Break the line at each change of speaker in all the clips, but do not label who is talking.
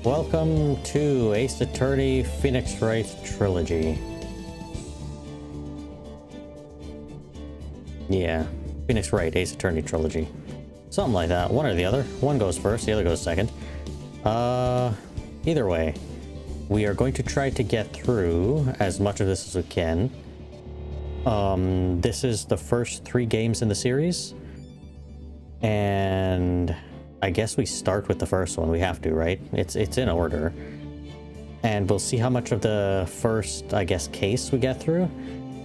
Welcome to Ace Attorney Phoenix Wright Trilogy. Yeah, Phoenix Wright Ace Attorney Trilogy. Something like that, one or the other. One goes first, the other goes second. Either way, we are going to try to get through as much of this as we can. This is the first 3 games in the series. And I guess we start with the first one. We have to, right? It's in order. And we'll see how much of the first, I guess, case we get through.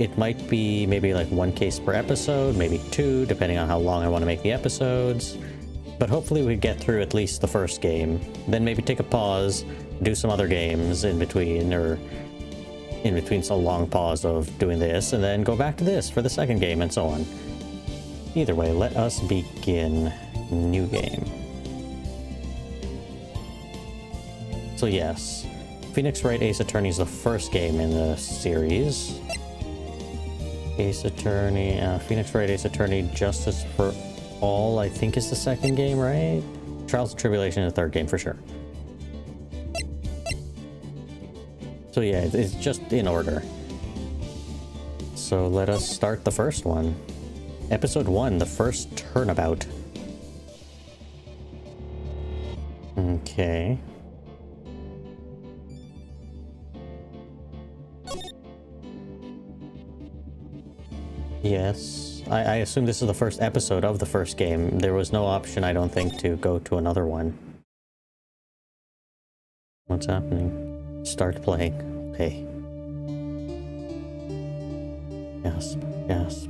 It might be maybe like 1 case per episode, maybe 2, depending on how long I want to make the episodes. But hopefully we get through at least the first game. Then maybe take a pause, do some other games in between, or in between a long pause of doing this, and then go back to this for the second game, and so on. Either way, let us begin. New game. So yes, Phoenix Wright Ace Attorney is the first game in the series. Ace Attorney, Phoenix Wright Ace Attorney Justice for All, I think is the second game, right? Trials and Tribulation is the third game for sure. So yeah, it's just in order. So let us start the first one. Episode 1, the first turnabout. Okay. Yes. I assume this is the first episode of the first game. There was no option, I don't think, to go to another one. What's happening? Start playing. Okay. Gasp. Gasp.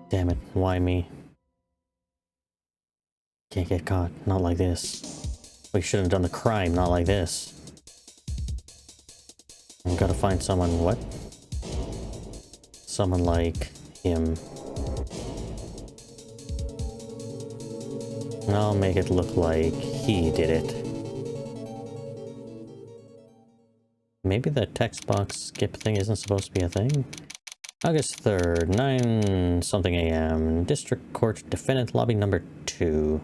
Damn it, why me? Can't get caught, not like this. We shouldn't have done the crime, not like this. I've got to find someone, what? Someone like him. And I'll make it look like he did it. Maybe the text box skip thing isn't supposed to be a thing? August 3rd, 9 something a.m. District Court Defendant Lobby number 2.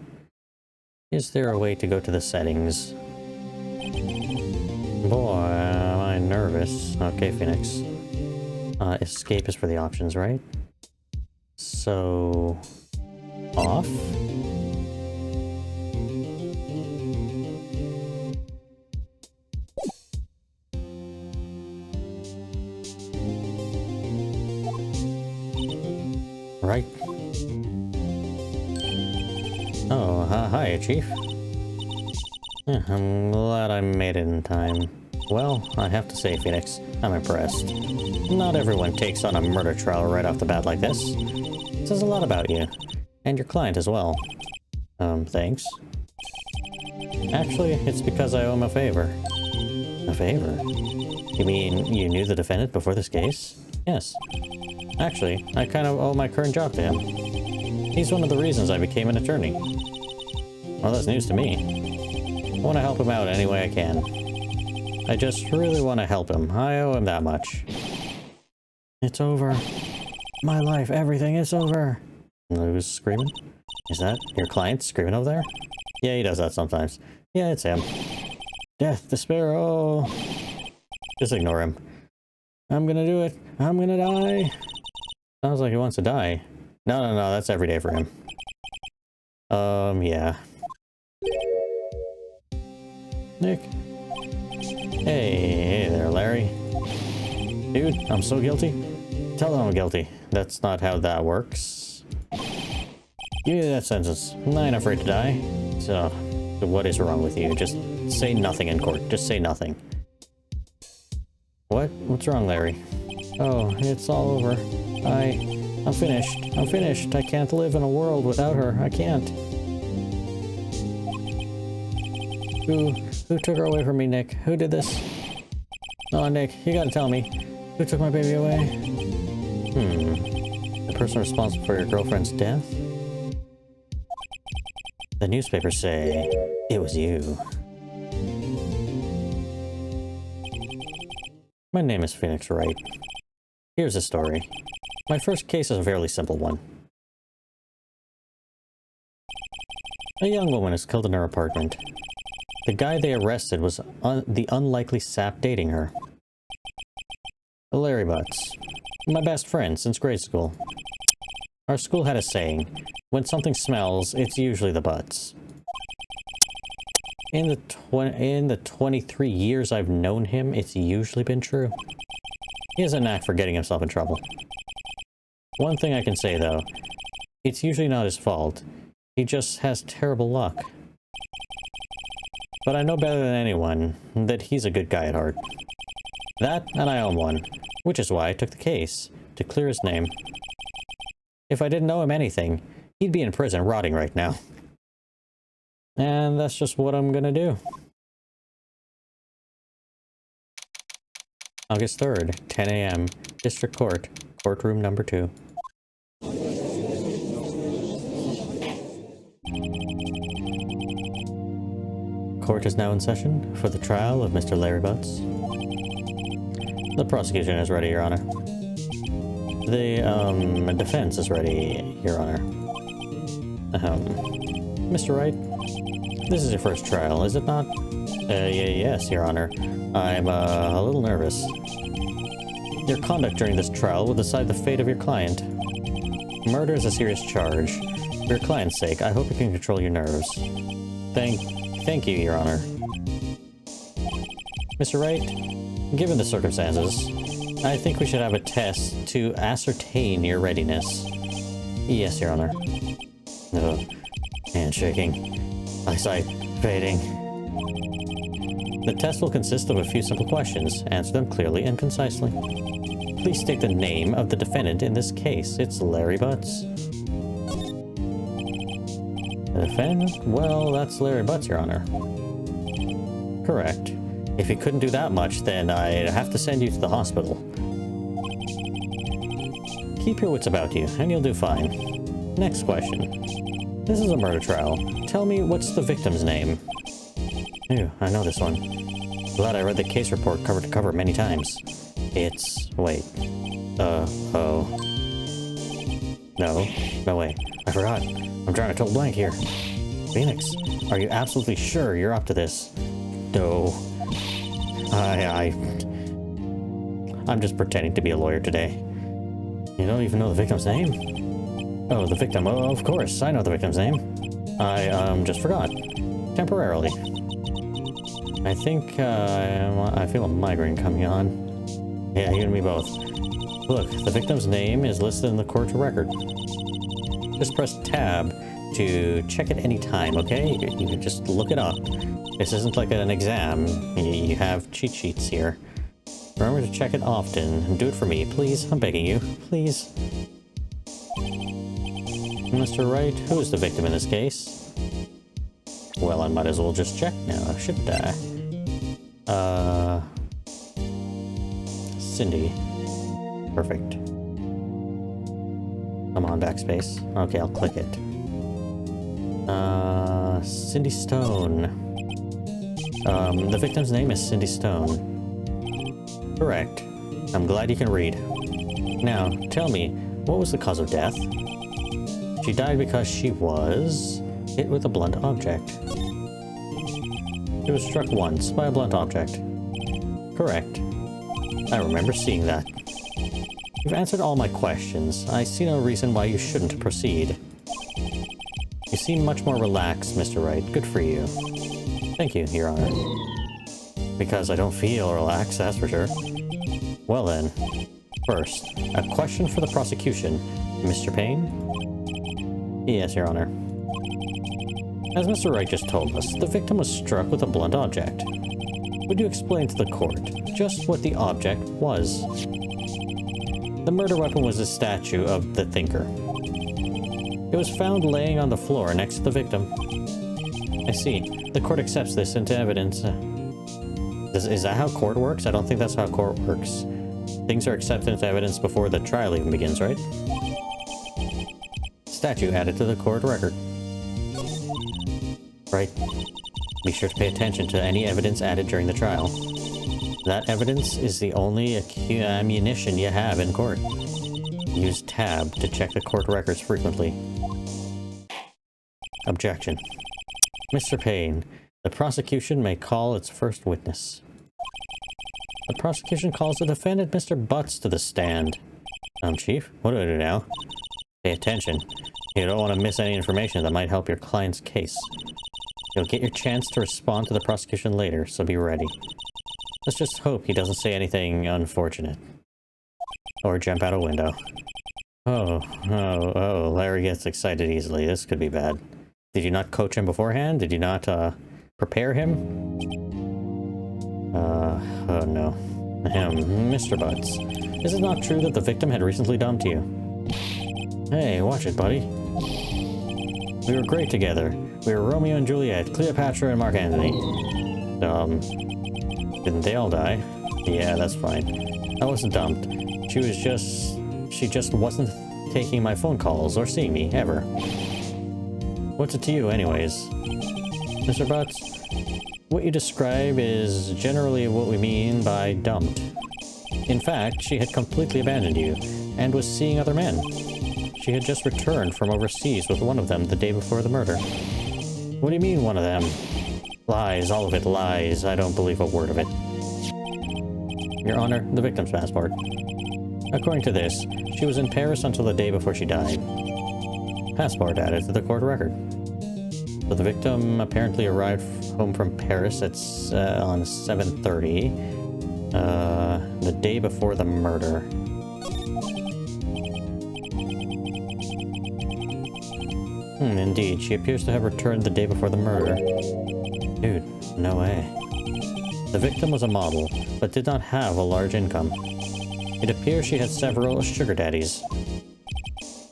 Is there a way to go to the settings? Boy, am I nervous. Okay, Phoenix. Escape is for the options, right? So... off? Right. Oh, hi, Chief. Yeah, I'm glad I made it in time. Well, I have to say, Phoenix, I'm impressed. Not everyone takes on a murder trial right off the bat like this. It says a lot about you. And your client as well. Thanks. Actually, it's because I owe him a favor. A favor? You mean you knew the defendant before this case? Yes. Actually, I kind of owe my current job to him. He's one of the reasons I became an attorney. Well, that's news to me. I want to help him out any way I can. I just really want to help him. I owe him that much. It's over. My life, everything is over. Who's screaming? Is that your client screaming over there? Yeah, he does that sometimes. Yeah, it's him. Death, despair, oh. Just ignore him. I'm gonna do it. I'm gonna die. Sounds like he wants to die. No, that's every day for him. Yeah. Nick. Hey there, Larry. Dude, I'm so guilty. Tell them I'm guilty. That's not how that works. Give me that sentence. I ain't afraid to die. So, what is wrong with you? Just say nothing in court. Just say nothing. What? What's wrong, Larry? Oh, it's all over. I'm finished. I'm finished. I can't live in a world without her. I can't. Who took her away from me, Nick? Who did this? Oh, Nick, you gotta tell me. Who took my baby away? The person responsible for your girlfriend's death? The newspapers say it was you. My name is Phoenix Wright. Here's the story. My first case is a fairly simple one. A young woman is killed in her apartment. The guy they arrested was the unlikely sap dating her. Larry Butts. My best friend since grade school. Our school had a saying, when something smells, it's usually the butts. In the 23 years I've known him, it's usually been true. He has a knack for getting himself in trouble. One thing I can say, though, it's usually not his fault. He just has terrible luck. But I know better than anyone that he's a good guy at heart. That, and I own one, which is why I took the case, to clear his name. If I didn't owe him anything, he'd be in prison rotting right now. And that's just what I'm gonna do. August 3rd, 10 a.m., District Court, Courtroom number 2. Court is now in session for the trial of Mr. Larry Butts. The prosecution is ready, Your Honor. The defense is ready, Your Honor. Mr. Wright, this is your first trial, is it not? Yes, Your Honor. I'm a little nervous. Your conduct during this trial will decide the fate of your client. Murder is a serious charge. For your client's sake, I hope you can control your nerves. Thank you, Your Honor. Mr. Wright, given the circumstances, I think we should have a test to ascertain your readiness. Yes, Your Honor. Oh, hand shaking. Eyesight fading. The test will consist of a few simple questions. Answer them clearly and concisely. Please state the name of the defendant in this case. It's Larry Butts. The defendant? Well, that's Larry Butts, Your Honor. Correct. If you couldn't do that much, then I'd have to send you to the hospital. Keep your wits about you, and you'll do fine. Next question. This is a murder trial. Tell me, what's the victim's name? Ew, I know this one. Glad I read the case report cover to cover many times. It's... wait. Oh. No, wait. I forgot. I'm drawing a total blank here. Phoenix, are you absolutely sure you're up to this? No. I'm just pretending to be a lawyer today. You don't even know the victim's name? Oh, the victim. Oh, of course, I know the victim's name. I just forgot. Temporarily. I think, I feel a migraine coming on. Yeah, you and me both. Look, the victim's name is listed in the court record. Just press tab to check it any time, okay? You can just look it up. This isn't like an exam. You have cheat sheets here. Remember to check it often, and do it for me, please. I'm begging you, please. Mr. Wright, who is the victim in this case? Well, I might as well just check now, shouldn't I? Cindy. Perfect. Come on, backspace. Okay, I'll click it. Cindy Stone. The victim's name is Cindy Stone. Correct. I'm glad you can read. Now, tell me, what was the cause of death? She died because she was hit with a blunt object. She was struck once by a blunt object. Correct. I remember seeing that. You've answered all my questions. I see no reason why you shouldn't proceed. You seem much more relaxed, Mr. Wright. Good for you. Thank you, Your Honor. Because I don't feel relaxed, that's for sure. Well then. First, a question for the prosecution. Mr. Payne? Yes, Your Honor. As Mr. Wright just told us, the victim was struck with a blunt object. Would you explain to the court just what the object was? The murder weapon was a statue of the Thinker. It was found laying on the floor next to the victim. I see. The court accepts this into evidence. Is that how court works? I don't think that's how court works. Things are accepted into evidence before the trial even begins, right? Statue added to the court record. Right. Be sure to pay attention to any evidence added during the trial. That evidence is the only ammunition you have in court. Use tab to check the court records frequently. Objection. Mr. Payne, the prosecution may call its first witness. The prosecution calls the defendant, Mr. Butts, to the stand. Chief, what do I do now? Pay attention. You don't want to miss any information that might help your client's case. You'll get your chance to respond to the prosecution later, so be ready. Let's just hope he doesn't say anything unfortunate. Or jump out a window. Oh, Larry gets excited easily. This could be bad. Did you not coach him beforehand? Did you not, prepare him? Oh no. Mr. Butts. Is it not true that the victim had recently dumped you? Hey, watch it, buddy. We were great together. We were Romeo and Juliet, Cleopatra and Mark Antony. Didn't they all die? Yeah, that's fine. I wasn't dumped. She just wasn't taking my phone calls or seeing me, ever. What's it to you, anyways? Mr. Butts, what you describe is generally what we mean by dumped. In fact, she had completely abandoned you, and was seeing other men. She had just returned from overseas with one of them the day before the murder. What do you mean, one of them? Lies, all of it lies. I don't believe a word of it. Your Honor, the victim's passport. According to this, she was in Paris until the day before she died. Passport added to the court record. So the victim apparently arrived home from Paris on 7:30, the day before the murder. Indeed, she appears to have returned the day before the murder. Dude, no way. The victim was a model, but did not have a large income. It appears she had several sugar daddies.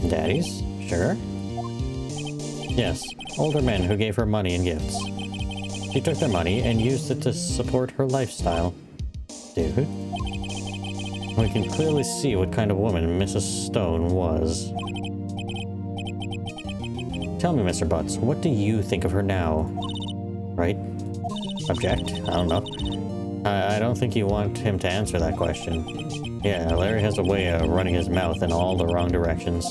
Daddies? Sugar? Yes, older men who gave her money and gifts. She took their money and used it to support her lifestyle. Dude. We can clearly see what kind of woman Mrs. Stone was. Tell me, Mr. Butts, what do you think of her now? Right? Object? I don't know. I don't think you want him to answer that question. Yeah, Larry has a way of running his mouth in all the wrong directions.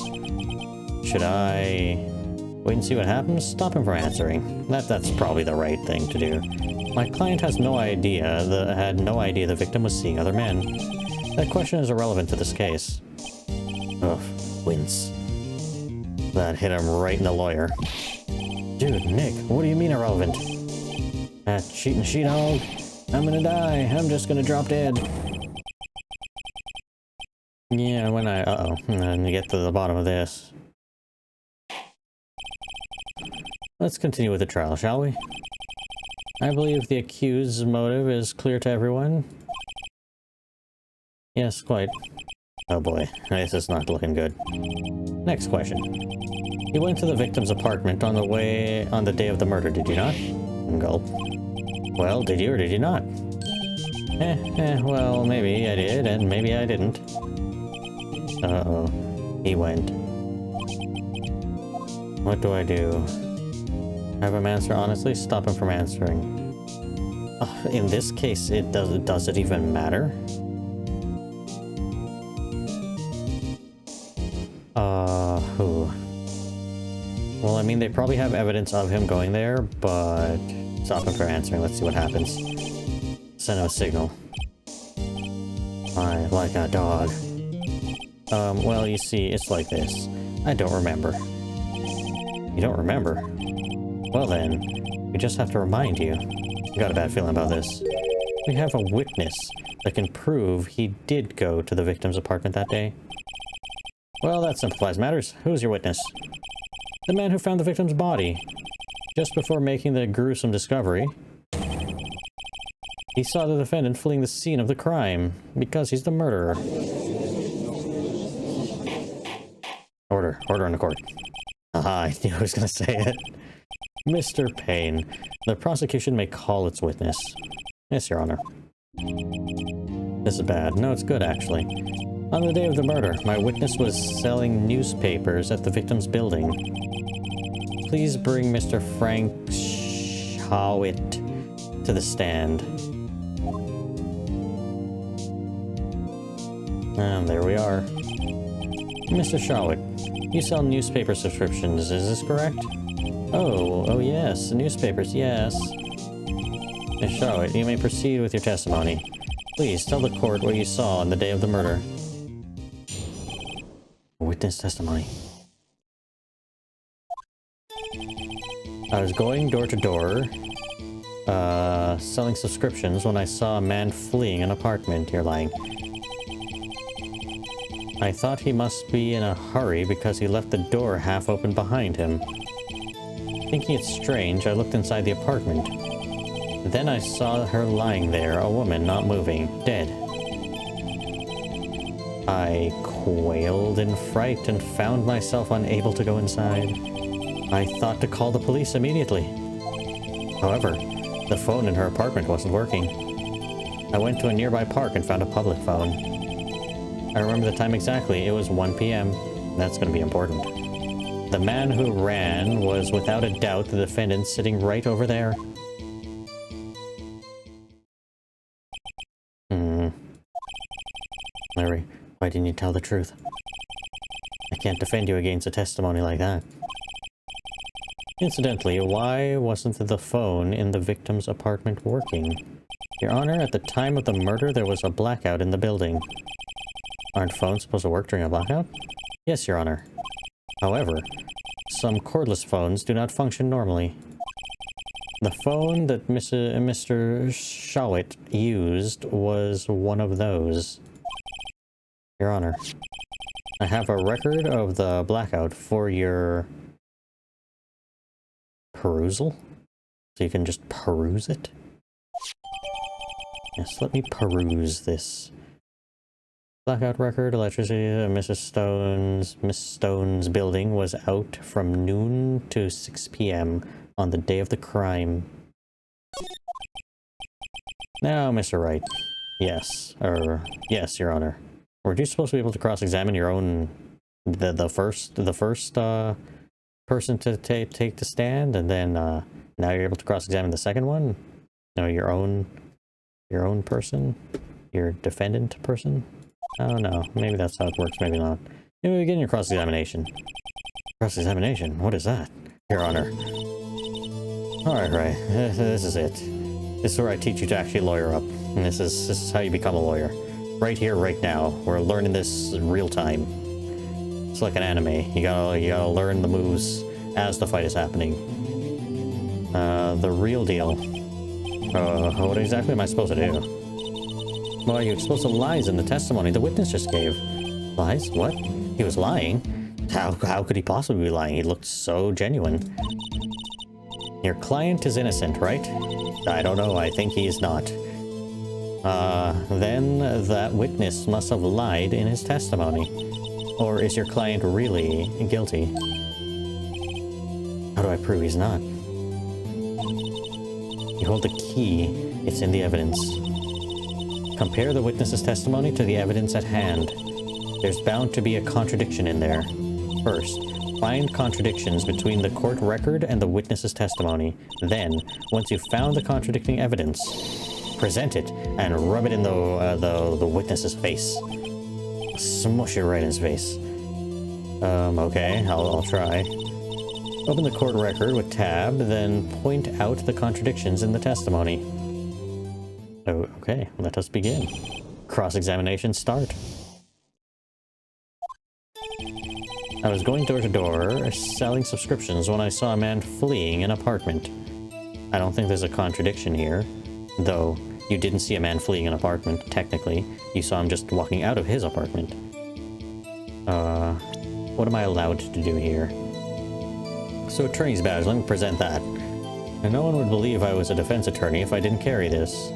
Should I wait and see what happens? Stop him from answering. That's probably the right thing to do. My client has no idea, had no idea the victim was seeing other men. That question is irrelevant to this case. Ugh, wince. That hit him right in the lawyer. Dude, Nick, what do you mean irrelevant? That cheating she-dog. I'm gonna die. I'm just gonna drop dead. Yeah, when and get to the bottom of this. Let's continue with the trial, shall we? I believe the accused's motive is clear to everyone. Yes, quite. Oh boy, this is not looking good. Next question. You went to the victim's apartment on the day of the murder, did you not? Gulp. Well, did you or did you not? Well, maybe I did, and maybe I didn't. Uh-oh. He went. What do I do? Have him answer honestly? Stop him from answering. In this case, does it even matter? Who? Well, I mean, they probably have evidence of him going there, but stop him from answering. Let's see what happens. Send him a signal. I like a dog. Well, you see, it's like this. I don't remember. You don't remember? Well then, we just have to remind you. I got a bad feeling about this. We have a witness that can prove he did go to the victim's apartment that day. Well, that simplifies matters. Who's your witness? The man who found the victim's body. Just before making the gruesome discovery, he saw the defendant fleeing the scene of the crime, because he's the murderer. Order in the court. Aha, I knew I was going to say it. Mr. Payne, the prosecution may call its witness. Yes, Your Honor. This is bad. No, it's good, actually. On the day of the murder, my witness was selling newspapers at the victim's building. Please bring Mr. Frank Howitt to the stand. And there we are. Mr. Shawit, you sell newspaper subscriptions, is this correct? Oh yes, the newspapers, yes. Miss Shawit, you may proceed with your testimony. Please tell the court what you saw on the day of the murder. Witness testimony. I was going door to door, selling subscriptions when I saw a man fleeing an apartment. You're lying. I thought he must be in a hurry because he left the door half open behind him. Thinking it strange, I looked inside the apartment. Then I saw her lying there, a woman not moving, dead. I quailed in fright and found myself unable to go inside. I thought to call the police immediately. However, the phone in her apartment wasn't working. I went to a nearby park and found a public phone. I remember the time exactly. It was 1 p.m. That's going to be important. The man who ran was without a doubt the defendant sitting right over there. Larry, why didn't you tell the truth? I can't defend you against a testimony like that. Incidentally, why wasn't the phone in the victim's apartment working? Your Honor, at the time of the murder, there was a blackout in the building. Aren't phones supposed to work during a blackout? Yes, Your Honor. However, some cordless phones do not function normally. The phone that Mr. Shawit used was one of those. Your Honor, I have a record of the blackout for your perusal, so you can just peruse it. Yes, let me peruse this. Blackout record, electricity, Miss Stone's building was out from noon to 6 p.m. on the day of the crime. Now, Mr. Wright. Yes, yes, Your Honor. Were you supposed to be able to cross-examine your own, the first person to take the stand, and then now you're able to cross-examine the second one? No, your own person, your defendant person. Oh no, maybe that's how it works. Maybe not. Maybe begin your cross-examination. Cross-examination? What is that, Your Honor? All right, right. This is it. This is where I teach you to actually lawyer up, and this is how you become a lawyer. Right here, right now. We're learning this in real time. It's like an anime. You gotta learn the moves as the fight is happening. The real deal. What exactly am I supposed to do? Well, you're supposed to lies in the testimony the witness just gave. Lies? What? He was lying? How could he possibly be lying? He looked so genuine. Your client is innocent, right? I don't know. I think he is not. Then that witness must have lied in his testimony. Or is your client really guilty? How do I prove he's not? You hold the key. It's in the evidence. Compare the witness's testimony to the evidence at hand. There's bound to be a contradiction in there. First, find contradictions between the court record and the witness's testimony. Then, once you've found the contradicting evidence, present it and rub it in the witness's face. Smush it right in his face. Okay, I'll try. Open the court record with tab, then point out the contradictions in the testimony. Oh, okay, let us begin. Cross-examination start. I was going door to door, selling subscriptions when I saw a man fleeing an apartment. I don't think there's a contradiction here, though you didn't see a man fleeing an apartment, technically. You saw him just walking out of his apartment. What am I allowed to do here? So, attorney's badge, let me present that. And no one would believe I was a defense attorney if I didn't carry this.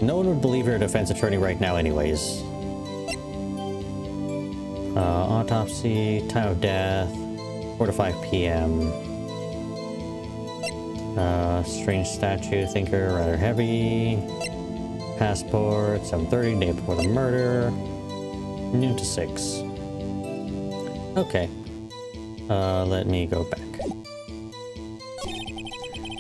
No one would believe you're a defense attorney right now anyways. Autopsy, time of death, 4 to 5 p.m. Strange statue, thinker, rather heavy. Passport, 7:30, day before the murder. Noon to 6. Okay. Let me go back.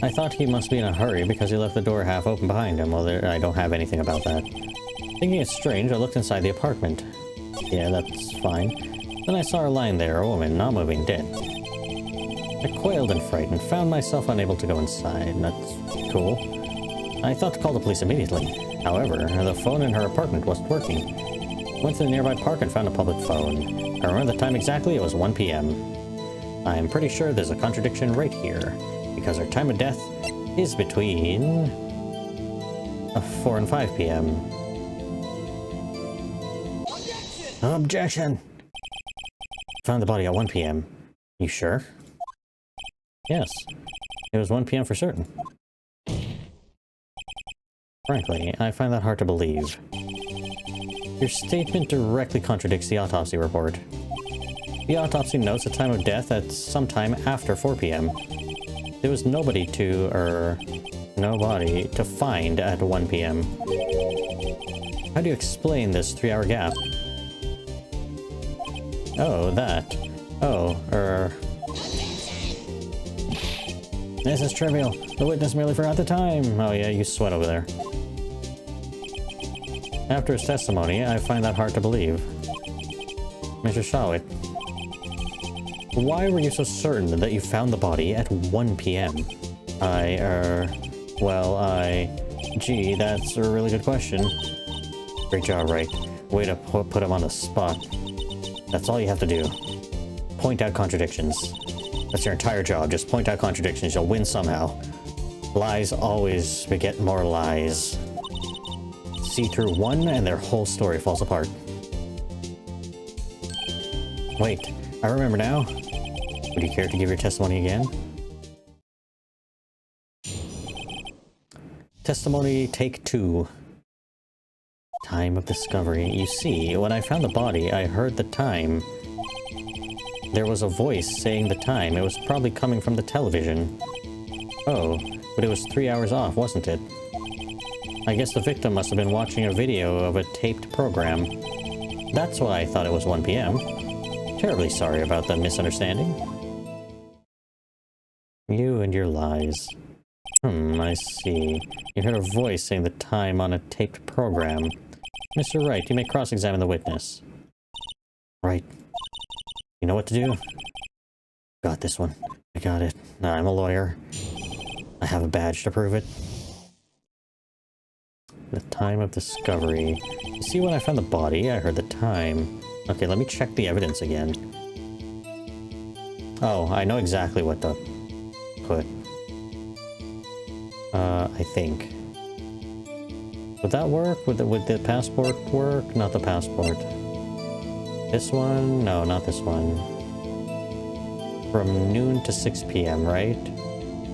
I thought he must be in a hurry because he left the door half open behind him. Well, I don't have anything about that. Thinking it's strange, I looked inside the apartment. Yeah, that's fine. Then I saw her lying there, a woman, not moving, dead. I quailed and frightened, found myself unable to go inside. That's cool. I thought to call the police immediately. However, the phone in her apartment wasn't working. Went to the nearby park and found a public phone. I remember the time exactly, it was 1 p.m. I'm pretty sure there's a contradiction right here, because her time of death is between 4 and 5 p.m. Objection! Found the body at 1 p.m. You sure? Yes. It was 1 p.m. for certain. Frankly, I find that hard to believe. Your statement directly contradicts the autopsy report. The autopsy notes a time of death at some time after 4 p.m. There was nobody to find at 1 p.m. How do you explain this 3-hour gap? Oh, that. Oh, This is trivial. The witness merely forgot the time. Oh yeah, you sweat over there. After his testimony, I find that hard to believe. Mr. Shawit, why were you so certain that you found the body at 1 p.m.? Gee, that's a really good question. Great job, Wright. Way to put him on the spot. That's all you have to do. Point out contradictions. That's your entire job, just point out contradictions. You'll win somehow. Lies always beget more lies. See through one and their whole story falls apart. Wait, I remember now. Would you care to give your testimony again? Testimony take 2. Time of discovery. You see, when I found the body, I heard the time. There was a voice saying the time. It was probably coming from the television. Oh, but it was 3 hours off, wasn't it? I guess the victim must have been watching a video of a taped program. That's why I thought it was 1 p.m. Terribly sorry about the misunderstanding. You and your lies. I see. You heard a voice saying the time on a taped program. Mr. Wright, you may cross-examine the witness. Right. You know what to do? Got this one. I got it. I'm a lawyer. I have a badge to prove it. The time of discovery. You see, when I found the body, I heard the time. Okay, let me check the evidence again. Oh, I know exactly what to put. I think. Would that work? Would the passport work? Not the passport. This one? No, not this one. From noon to 6 p.m., right?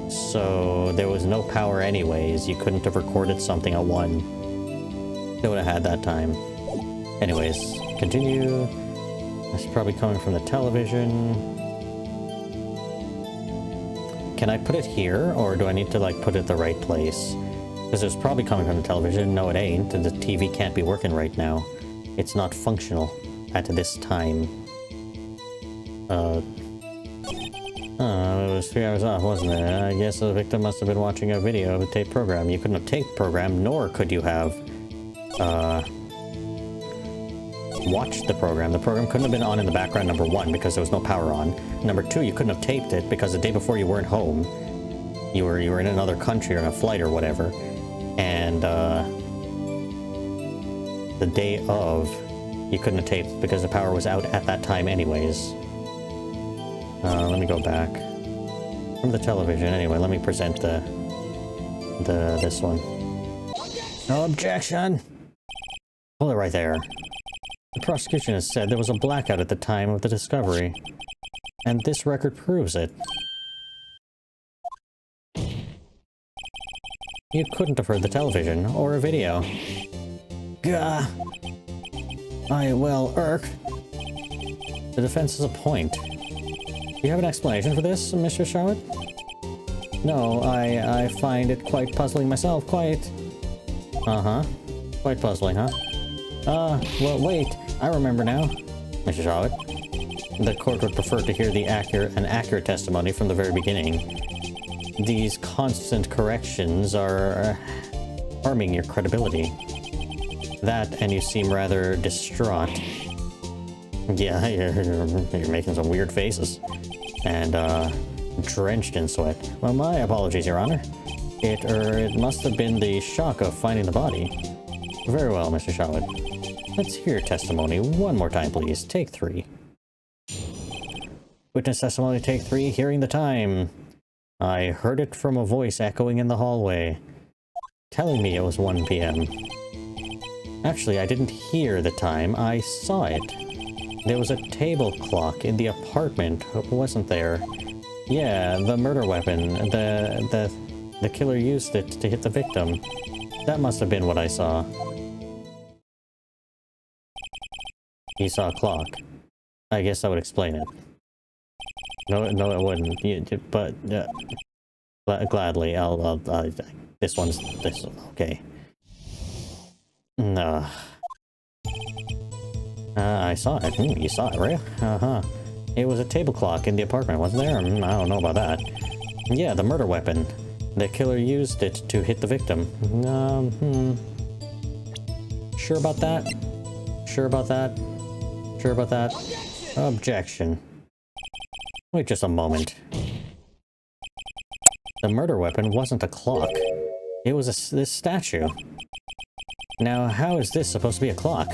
So there was no power anyways. You couldn't have recorded something at 1. They would have had that time. Anyways, continue. It's probably coming from the television. Can I put it here, or do I need to, like, put it the right place? Because it's probably coming from the television. No, it ain't. The TV can't be working right now. It's not functional at this time. It was 3 hours off, wasn't it? I guess the victim must have been watching a video of a taped program. You couldn't have taped the program, nor could you have watched the program. The program couldn't have been on in the background, number 1, because there was no power on. Number 2, you couldn't have taped it because the day before you weren't home. You were in another country or on a flight or whatever. And the day of, you couldn't have taped because the power was out at that time anyways. Let me go back. From the television, anyway, let me present this one. No objection! Hold it right there. The prosecution has said there was a blackout at the time of the discovery. And this record proves it. You couldn't have heard the television, or a video. Gah! Irk. The defense is a point. Do you have an explanation for this, Mr. Charlotte? No, I find it quite puzzling myself, quite. Uh-huh. Quite puzzling, huh? Well, wait. I remember now. Mr. Charlotte, the court would prefer to hear an accurate testimony from the very beginning. These constant corrections are harming your credibility. That, and you seem rather distraught. Yeah, you're making some weird faces. And, drenched in sweat. Well, my apologies, Your Honor. It must have been the shock of finding the body. Very well, Mr. Shawwood. Let's hear testimony one more time, please. Take 3. Witness testimony, take 3, hearing the time. I heard it from a voice echoing in the hallway, telling me it was 1 p.m. Actually, I didn't hear the time, I saw it. There was a table clock in the apartment, wasn't there? Yeah, the murder weapon. The killer used it to hit the victim. That must have been what I saw. You saw a clock. I guess that would explain it. No, it wouldn't. But gladly, this okay. No. I saw it. You saw it, right? Uh-huh. It was a table clock in the apartment, wasn't there? I don't know about that. Yeah, the murder weapon. The killer used it to hit the victim. Sure about that? Sure about that? Sure about that? Objection. Wait just a moment. The murder weapon wasn't a clock. It was this statue. Now, how is this supposed to be a clock?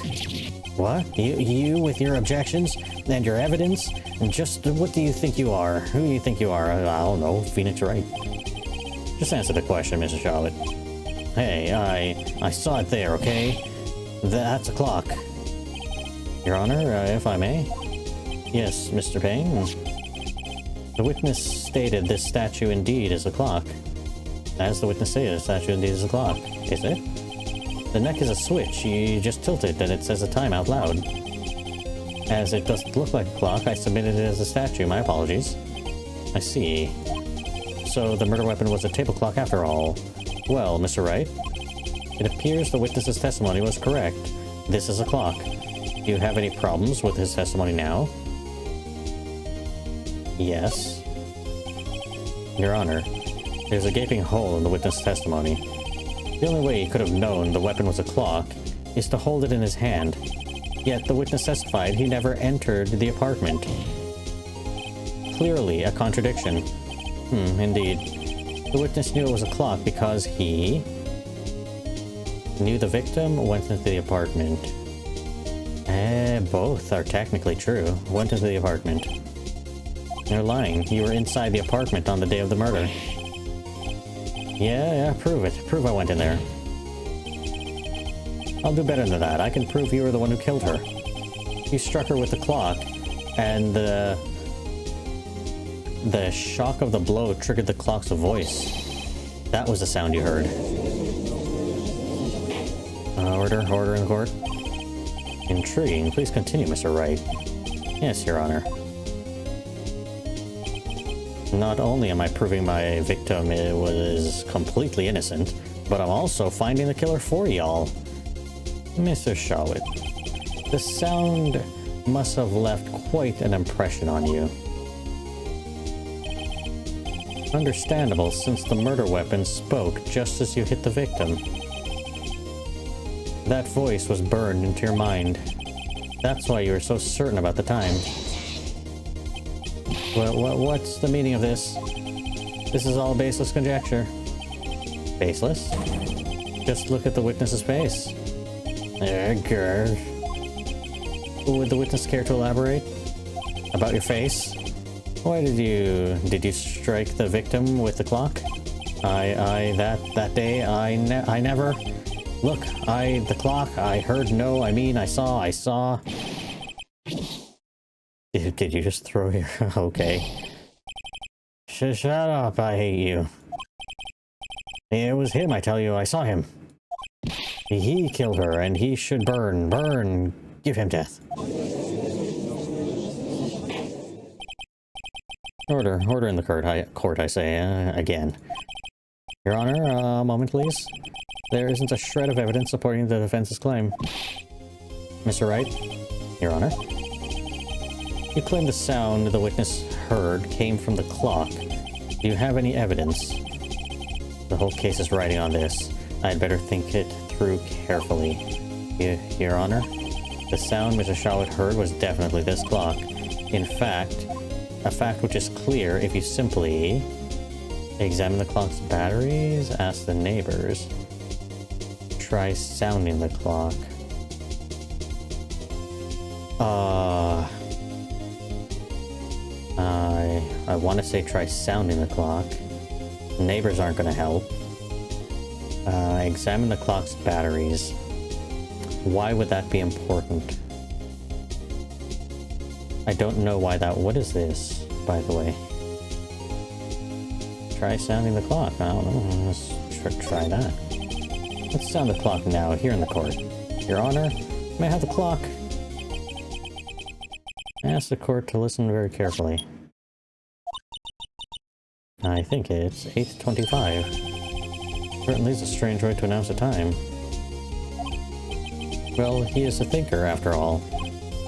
What? You with your objections and your evidence? And just what do you think you are? Who do you think you are? I don't know. Phoenix Wright. Just answer the question, Mr. Charlotte. Hey, I saw it there, okay? That's a clock. Your Honor, if I may? Yes, Mr. Payne. The witness stated this statue indeed is a clock. As the witness stated, the statue indeed is a clock. Is it? The neck is a switch. You just tilt it and it says a time out loud. As it doesn't look like a clock, I submitted it as a statue. My apologies. I see. So the murder weapon was a table clock after all. Well, Mr. Wright, it appears the witness's testimony was correct. This is a clock. Do you have any problems with his testimony now? Yes. Your Honor, there's a gaping hole in the witness' testimony. The only way he could have known the weapon was a clock is to hold it in his hand. Yet the witness testified he never entered the apartment. Clearly a contradiction. Indeed. The witness knew it was a clock because he knew the victim went into the apartment. Both are technically true. Went into the apartment. You're lying. You were inside the apartment on the day of the murder. Yeah, prove it. Prove I went in there. I'll do better than that. I can prove you were the one who killed her. You struck her with the clock, and the shock of the blow triggered the clock's voice. That was the sound you heard. Order in the court. Intriguing. Please continue, Mr. Wright. Yes, Your Honor. Not only am I proving my victim was completely innocent, but I'm also finding the killer for y'all. Mr. Shawwood, the sound must have left quite an impression on you. Understandable, since the murder weapon spoke just as you hit the victim. That voice was burned into your mind. That's why you were so certain about the time. Well, what's the meaning of this? This is all baseless conjecture. Baseless? Just look at the witness's face. Grr. Would the witness care to elaborate? About your face? Why did you strike the victim with the clock? That day, I never... Look, the clock, I heard no, I saw... Did you just throw your... Okay. Shut up, I hate you. It was him, I tell you, I saw him. He killed her, and he should burn. Burn! Give him death. Order in the court, I say, again. Your Honor, a moment, please. There isn't a shred of evidence supporting the defense's claim. Mr. Wright? Your Honor? You claim the sound the witness heard came from the clock. Do you have any evidence? The whole case is riding on this. I'd better think it through carefully. Your Honor? The sound Mr. Shawit heard was definitely this clock. In fact, a fact which is clear if you simply examine the clock's batteries, ask the neighbors, try sounding the clock. I want to say try sounding the clock. Neighbors aren't going to help. Examine the clock's batteries. Why would that be important? I don't know why that... What is this, by the way? Try sounding the clock. I don't know. Let's try that. Let's sound the clock now, here in the court. Your Honor, may I have the clock? I ask the court to listen very carefully. I think it's 8:25. Certainly is a strange way to announce the time. Well, he is a thinker, after all.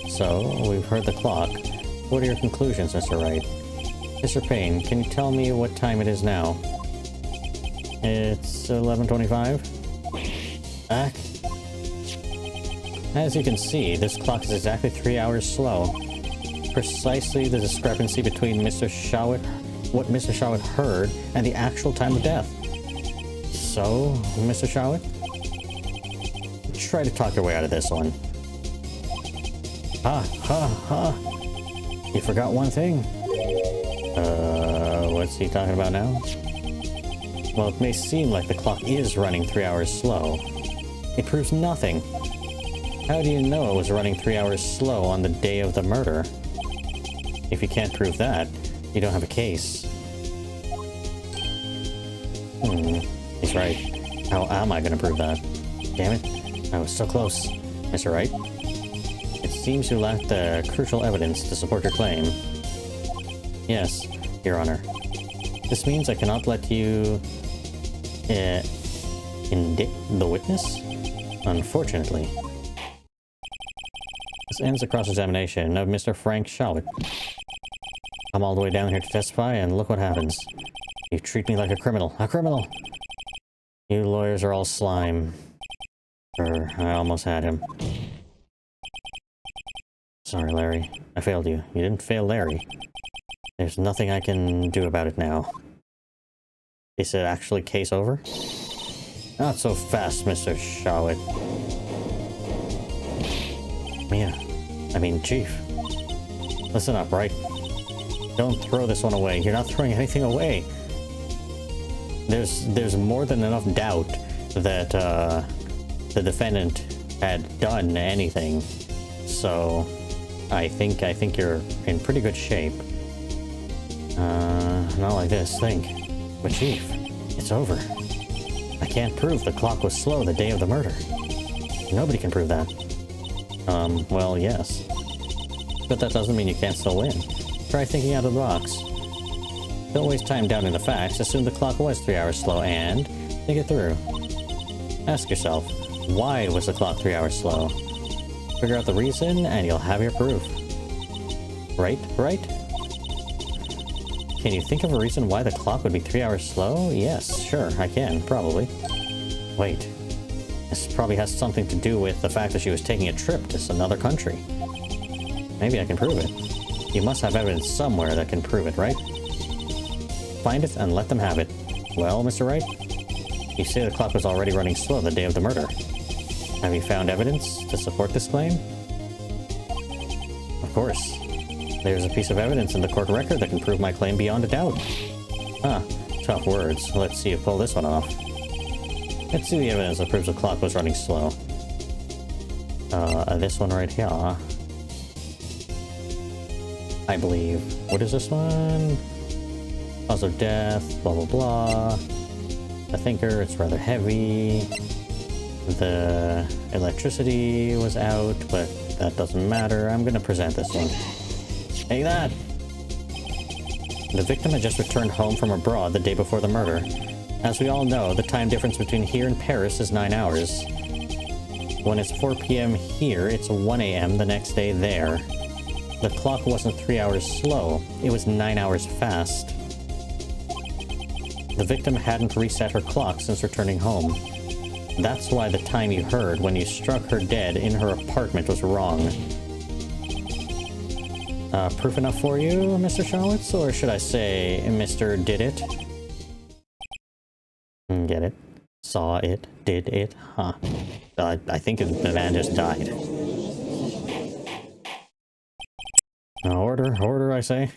So, we've heard the clock. What are your conclusions, Mr. Wright? Mr. Payne, can you tell me what time it is now? It's 11:25. As you can see, this clock is exactly 3 hours slow. Precisely the discrepancy between what Mr. Shawit heard and the actual time of death. So, Mr. Shawit? Try to talk your way out of this one. You forgot one thing. What's he talking about now? Well, it may seem like the clock is running 3 hours slow. It proves nothing. How do you know it was running 3 hours slow on the day of the murder? If you can't prove that, you don't have a case. He's right. How am I gonna prove that? Damn it. I was so close. Mr. Wright? It seems you lack the crucial evidence to support your claim. Yes, Your Honor. This means I cannot let you... indict the witness? Unfortunately. This ends the cross-examination of Mr. Frank Shawit. I'm all the way down here to testify, and look what happens. You treat me like a criminal. A criminal! You lawyers are all slime. I almost had him. Sorry, Larry. I failed you. You didn't fail Larry. There's nothing I can do about it now. Is it actually case over? Not so fast, Mr. Shawit. Chief. Listen up, Wright. Don't throw this one away. You're not throwing anything away. There's more than enough doubt that the defendant had done anything. So I think you're in pretty good shape. Not like this, think. But Chief, it's over. I can't prove the clock was slow the day of the murder. Nobody can prove that. Well, yes. But that doesn't mean you can't still win. Try thinking out of the box. Don't waste time doubting the facts. Assume the clock was 3 hours slow and think it through. Ask yourself, why was the clock 3 hours slow? Figure out the reason and you'll have your proof. Right? Can you think of a reason why the clock would be 3 hours slow? Yes, sure, I can, probably. Wait. This probably has something to do with the fact that she was taking a trip to another country. Maybe I can prove it. You must have evidence somewhere that can prove it, right? Find it and let them have it. Well, Mr. Wright? You say the clock was already running slow the day of the murder. Have you found evidence to support this claim? Of course. There's a piece of evidence in the court record that can prove my claim beyond a doubt. Tough words. Let's see you pull this one off. Let's see the evidence that proves the clock was running slow. This one right here. I believe. What is this one? Cause of death, blah blah blah. The thinker, it's rather heavy. The electricity was out, but that doesn't matter. I'm gonna present this one. Take that! The victim had just returned home from abroad the day before the murder. As we all know, the time difference between here and Paris is 9 hours. When it's 4 p.m. here, it's 1 a.m. the next day there. The clock wasn't 3 hours slow, it was 9 hours fast. The victim hadn't reset her clock since returning home. That's why the time you heard when you struck her dead in her apartment was wrong. Proof enough for you, Mr. Shawitz? Or should I say, Mr. Did It? Get it? Saw it? Did it? Huh. I think the man just died. Order, I say.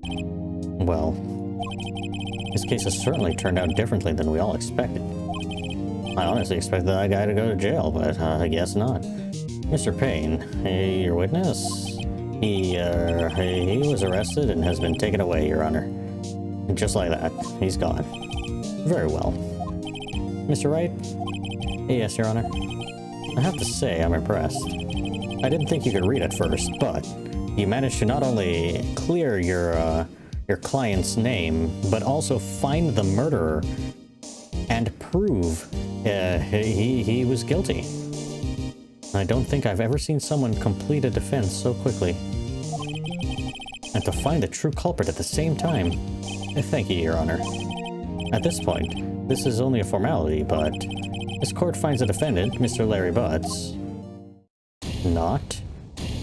Well, this case has certainly turned out differently than we all expected. I honestly expected that guy to go to jail, but I guess not. Mr. Payne, your witness? He was arrested and has been taken away, Your Honor. Just like that, he's gone. Very well. Mr. Wright? Yes, Your Honor. I have to say, I'm impressed. I didn't think you could read at first, but you managed to not only clear your client's name, but also find the murderer and prove he was guilty. I don't think I've ever seen someone complete a defense so quickly. And to find the true culprit at the same time. Thank you, Your Honor. At this point, this is only a formality, but this court finds the defendant, Mr. Larry Butts, not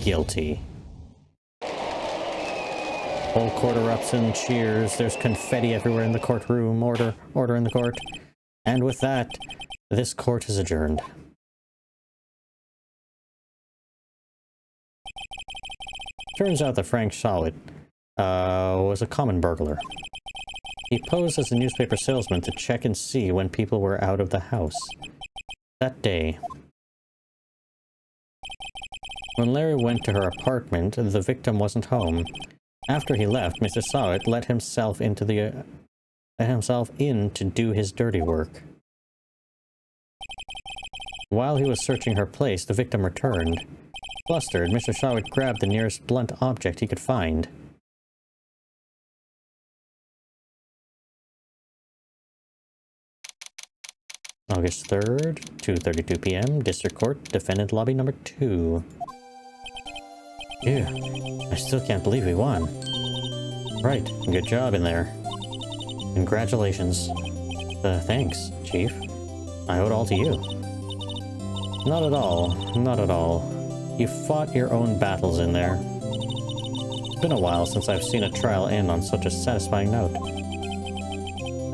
guilty. Whole court erupts in cheers. There's confetti everywhere in the courtroom. Order in the court. And with that, this court is adjourned. Turns out that Frank Shawit was a common burglar. He posed as a newspaper salesman to check and see when people were out of the house. That day, when Larry went to her apartment, the victim wasn't home. After he left, Mr. Shawit let himself in to do his dirty work. While he was searching her place, the victim returned. Flustered, Mr. Shawit grabbed the nearest blunt object he could find. August 3rd, 2:32 p.m., District Court, Defendant Lobby number 2. Ew, I still can't believe we won. Right, good job in there. Congratulations. Thanks, Chief. I owe it all to you. Not at all, not at all. You fought your own battles in there. It's been a while since I've seen a trial end on such a satisfying note.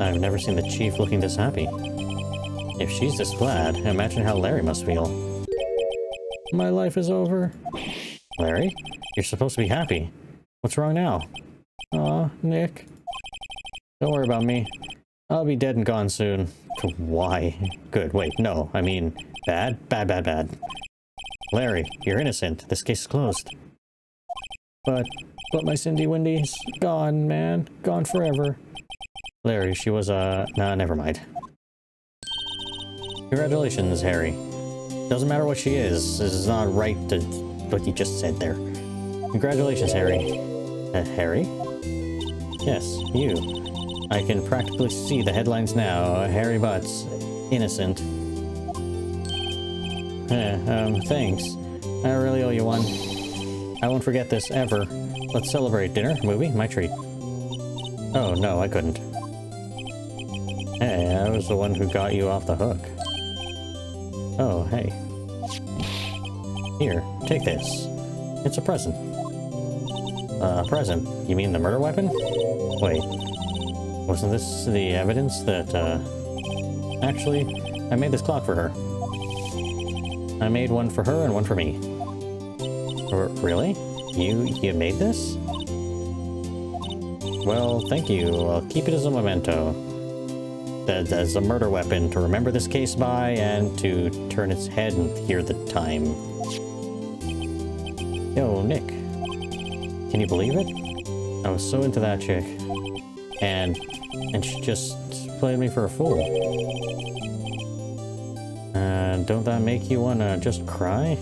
I've never seen the Chief looking this happy. If she's this glad, imagine how Larry must feel. My life is over. Larry? You're supposed to be happy. What's wrong now? Aw, Nick. Don't worry about me. I'll be dead and gone soon. Why? Good, wait, no, I mean, bad. Larry, you're innocent. This case is closed. But my Cindy Wendy's gone, man. Gone forever. Larry, she was, nah, never mind. Congratulations, Harry. Doesn't matter what she is. This is not right to what you just said there. Congratulations, Harry. Harry? Yes, you. I can practically see the headlines now. Harry Butts, innocent. Thanks. I really owe you one. I won't forget this, ever. Let's celebrate. Dinner? Movie? My treat. Oh, no, I couldn't. Hey, I was the one who got you off the hook. Oh, hey. Here, take this. It's a present. Present? You mean the murder weapon? Wait. Wasn't this the evidence that, Actually, I made this clock for her. I made one for her and one for me. Really? You made this? Well, thank you. I'll keep it as a memento. As a murder weapon to remember this case by and to turn its head and hear the time. Yo, Nick. Can you believe it? I was so into that chick. And she just played me for a fool. Don't that make you wanna just cry?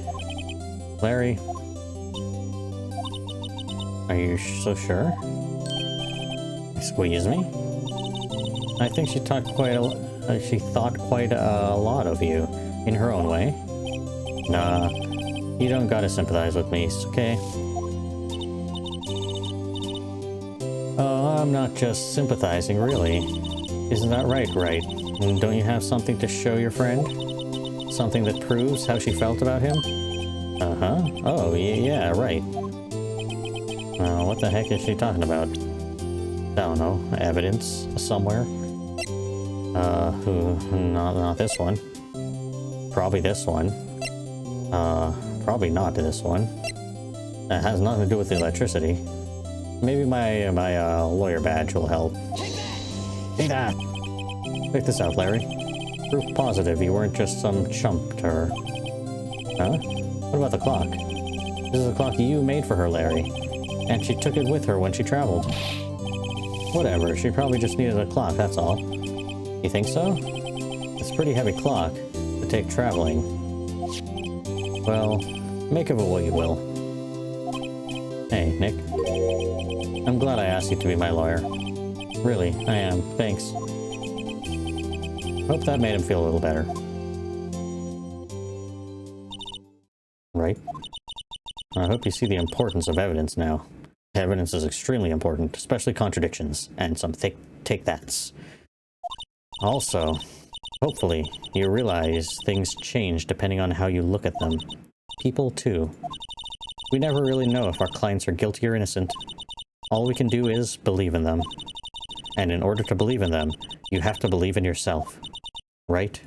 Larry. Are you so sure? Squeeze me? I think she thought quite a lot of you, in her own way. Nah, you don't gotta sympathize with me, okay? Oh, I'm not just sympathizing, really. Isn't that right, Wright? And don't you have something to show your friend? Something that proves how she felt about him? Uh-huh. Oh, yeah, right. What the heck is she talking about? I don't know. Evidence somewhere? Not this one. Probably this one. Probably not this one. That has nothing to do with the electricity. Maybe my lawyer badge will help. Take that! Check this out, Larry. Proof positive you weren't just some chump to her. Huh? What about the clock? This is a clock you made for her, Larry. And she took it with her when she traveled. Whatever, she probably just needed a clock, that's all. You think so? It's a pretty heavy clock to take traveling. Well, make of it what you will. Hey, Nick. I'm glad I asked you to be my lawyer. Really, I am. Thanks. Hope that made him feel a little better. Right? I hope you see the importance of evidence now. Evidence is extremely important, especially contradictions, and some thick take-thats. Also, hopefully, you realize things change depending on how you look at them. People, too. We never really know if our clients are guilty or innocent. All we can do is believe in them. And in order to believe in them, you have to believe in yourself. Right?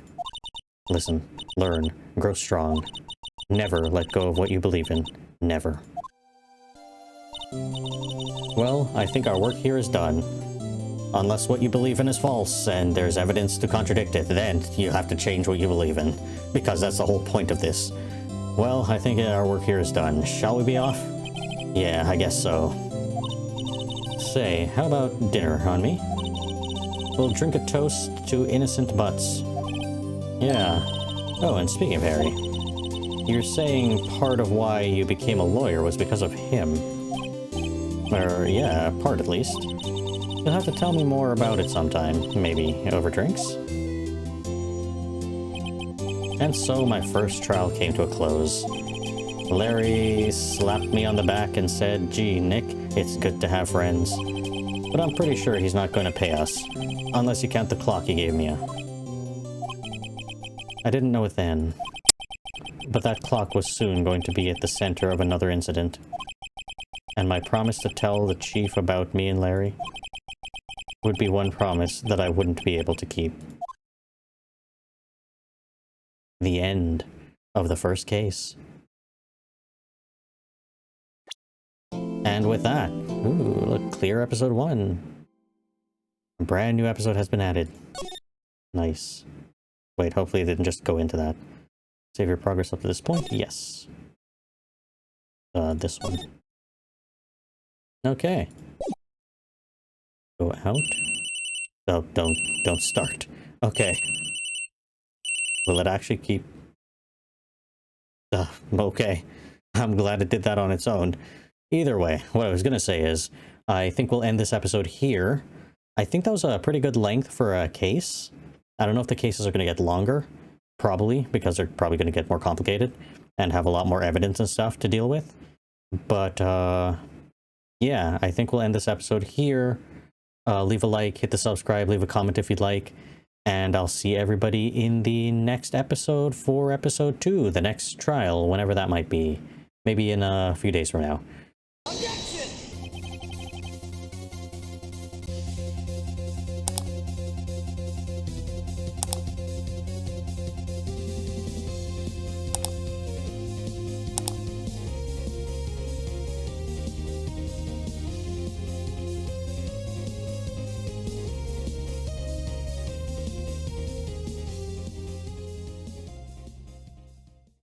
Listen, learn, grow strong. Never let go of what you believe in. Never. Well, I think our work here is done. Unless what you believe in is false, and there's evidence to contradict it, then you have to change what you believe in. Because that's the whole point of this. Well, I think our work here is done. Shall we be off? Yeah, I guess so. Say, how about dinner on me? We'll drink a toast to innocent butts. Yeah. Oh, and speaking of Harry, you're saying part of why you became a lawyer was because of him. Or, yeah, part at least. You'll have to tell me more about it sometime, maybe over drinks? And so my first trial came to a close. Larry slapped me on the back and said, "Gee, Nick, it's good to have friends." But I'm pretty sure he's not going to pay us, unless you count the clock he gave me. I didn't know it then, but that clock was soon going to be at the center of another incident. And my promise to tell the chief about me and Larry would be one promise that I wouldn't be able to keep. The end of the first case. And with that, ooh, look, clear episode 1. A brand new episode has been added. Nice. Wait, hopefully it didn't just go into that. Save your progress up to this point? Yes. This one. Okay. Go out. Oh, don't start. Okay. Will it actually keep... okay. I'm glad it did that on its own. Either way, what I was going to say is, I think we'll end this episode here. I think that was a pretty good length for a case. I don't know if the cases are going to get longer. Probably, because they're probably going to get more complicated and have a lot more evidence and stuff to deal with. But, yeah, I think we'll end this episode here. Leave a like, hit the subscribe, leave a comment if you'd like. And I'll see everybody in the next episode for episode 2, the next trial, whenever that might be. Maybe in a few days from now.